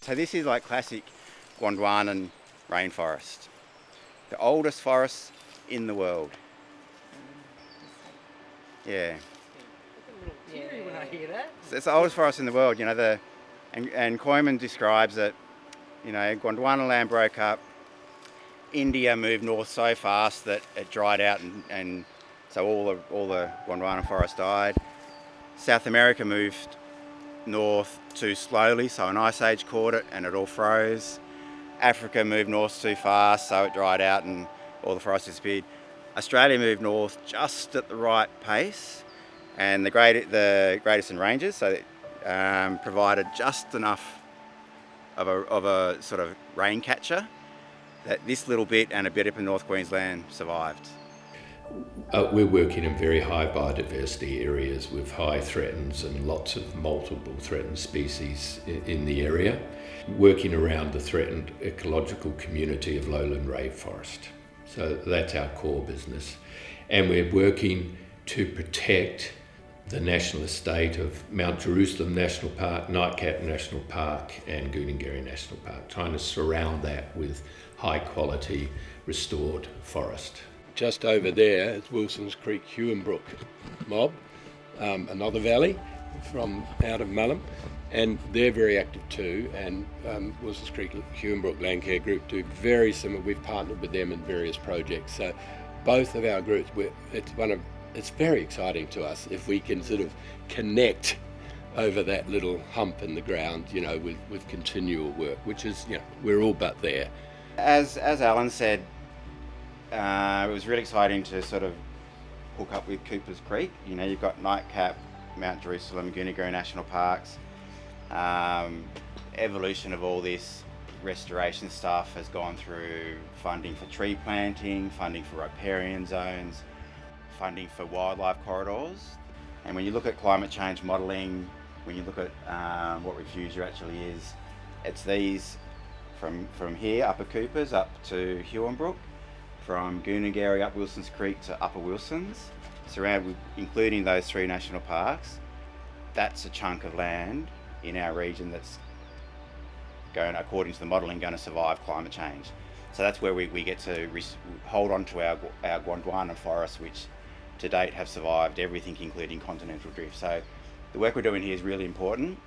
So this is like classic Gondwanan rainforest. The oldest forest in the world. Yeah. Teary when I hear that. It's the oldest forest in the world, and Koyman describes that, Gondwana land broke up, India moved north so fast that it dried out and so all the Gondwana forest died. South America moved north too slowly, so an ice age caught it and it all froze. Africa moved north too fast, so it dried out and all the forest disappeared. Australia moved north just at the right pace, and the Great Eastern Ranges, so provided just enough of a sort of rain catcher that this little bit and a bit up in North Queensland survived. We're working in very high biodiversity areas with high threatens and lots of multiple threatened species in the area, working around the threatened ecological community of lowland rainforest. So that's our core business. And we're working to protect the national estate of Mount Jerusalem National Park, Nightcap National Park and Goonengerry National Park, trying to surround that with high quality restored forest. Just over there is Wilson's Creek Huonbrook mob, another valley from out of Mullum, and they're very active too, and Wilson's Creek Huonbrook Landcare group do very similar. We've partnered with them in various projects, so both of our groups, it's very exciting to us if we can sort of connect over that little hump in the ground, with continual work, which is, we're all but there. As Alan said, it was really exciting to sort of hook up with Cooper's Creek. You've got Nightcap, Mount Jerusalem, Goonengerry National Parks. Evolution of all this restoration stuff has gone through funding for tree planting, funding for riparian zones, funding for wildlife corridors. And when you look at climate change modelling, when you look at what Refugia actually is, it's these from here, Upper Coopers, up to Huonbrook, from Goonengerry up Wilson's Creek to Upper Wilson's, surrounded with, including those 3 national parks. That's a chunk of land in our region that's going, according to the modelling, going to survive climate change. So that's where we get to hold on to our Gondwana forests, which to date have survived everything, including continental drift. So the work we're doing here is really important.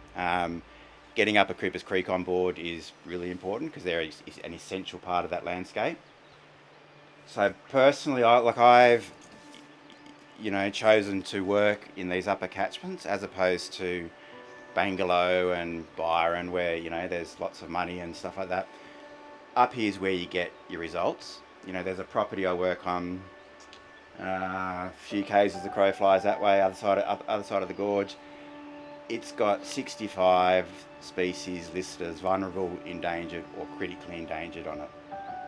Getting Upper Coopers Creek on board is really important because they're an essential part of that landscape. So personally, I've chosen to work in these upper catchments as opposed to Bangalow and Byron, where there's lots of money and stuff like that. Up here is where you get your results. There's a property I work on a few k's as the crow flies that way, other side of the gorge. It's got 65 species listed as vulnerable, endangered or critically endangered on it.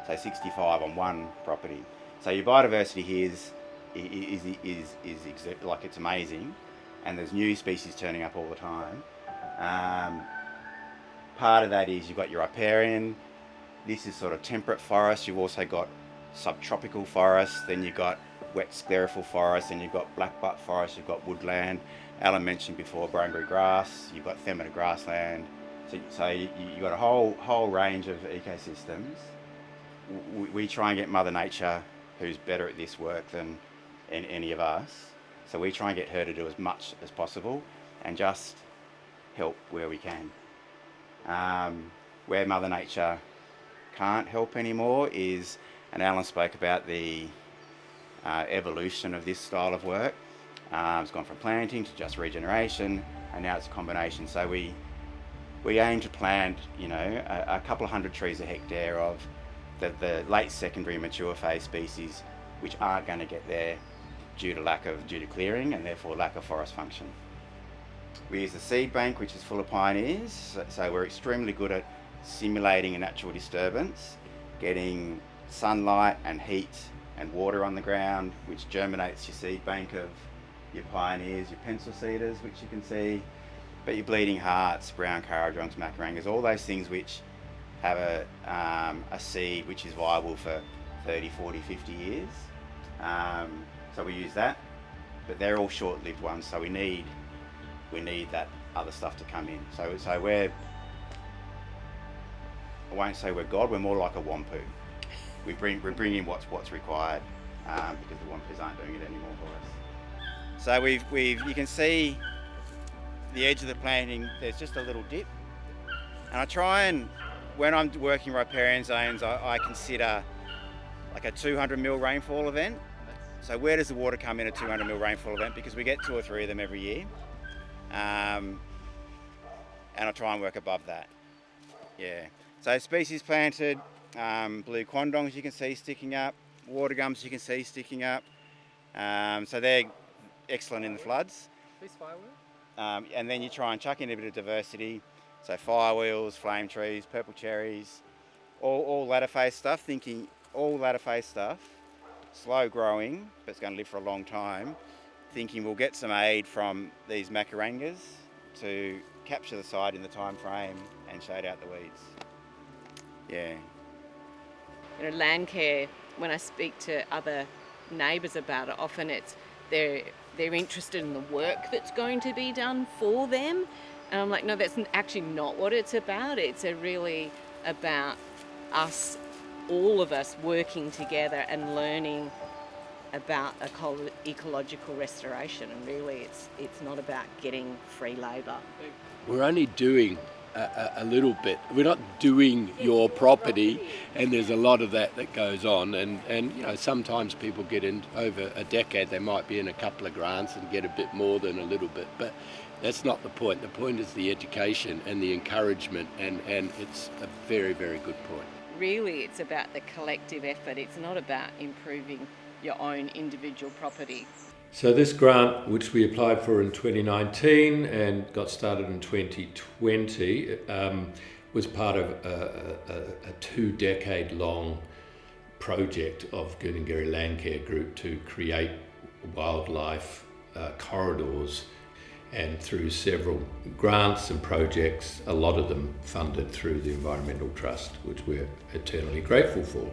So 65 on one property. So your biodiversity here is like, it's amazing, and there's new species turning up all the time. Part of that is you've got your riparian. This is sort of temperate forest. You've also got subtropical forests. Then you've got wet sclerophyll forest. Then you've got blackbutt forest. You've got woodland. Alan mentioned before Goonengerry grass. You've got Themata grassland. So you've got a whole range of ecosystems. We try and get Mother Nature, who's better at this work than any of us. So we try and get her to do as much as possible and just help where we can. Where Mother Nature can't help anymore is, and Alan spoke about the evolution of this style of work. It's gone from planting to just regeneration, and now it's a combination. So we aim to plant, a couple of hundred trees a hectare of the late secondary mature phase species, which aren't going to get there due to clearing and therefore lack of forest function. We use the seed bank, which is full of pioneers, so we're extremely good at simulating a natural disturbance, getting sunlight and heat and water on the ground, which germinates your seed bank of your pioneers, your pencil cedars, which you can see, but your bleeding hearts, brown caradrongs, macarangas, all those things which have a seed which is viable for 30, 40, 50 years. So we use that, but they're all short-lived ones, so we need that other stuff to come in. So I won't say we're God, we're more like a wampu. We bring in what's required because the wampus aren't doing it anymore for us. So you can see the edge of the planting, there's just a little dip. And I try and, when I'm working riparian zones, I consider like a 200 mil rainfall event. So where does the water come in a 200 mil rainfall event? Because we get 2 or 3 of them every year. And I try and work above that. Yeah. So species planted, blue quandongs you can see sticking up, water gums you can see sticking up. So they're excellent in the floods. This firewood? And then you try and chuck in a bit of diversity. So firewheels, flame trees, purple cherries, all ladder phase stuff, slow growing, but it's going to live for a long time, thinking we'll get some aid from these macarangas to capture the site in the time frame and shade out the weeds. Yeah. You know, Landcare, when I speak to other neighbours about it, often they're interested in the work that's going to be done for them. And I'm like, no, that's actually not what it's about. It's really about us, all of us, working together and learning about ecological restoration. And really, it's not about getting free labour. We're only doing a little bit. We're not doing your property, and there's a lot of that goes on. And you know, sometimes people get in over a decade, they might be in a couple of grants and get a bit more than a little bit. But that's not the point. The point is the education and the encouragement, and it's a very, very good point. Really, it's about the collective effort. It's not about improving your own individual property. So this grant, which we applied for in 2019 and got started in 2020, was part of a 2-decade-long project of Goonengerry Landcare Group to create wildlife corridors. And through several grants and projects, a lot of them funded through the Environmental Trust, which we're eternally grateful for.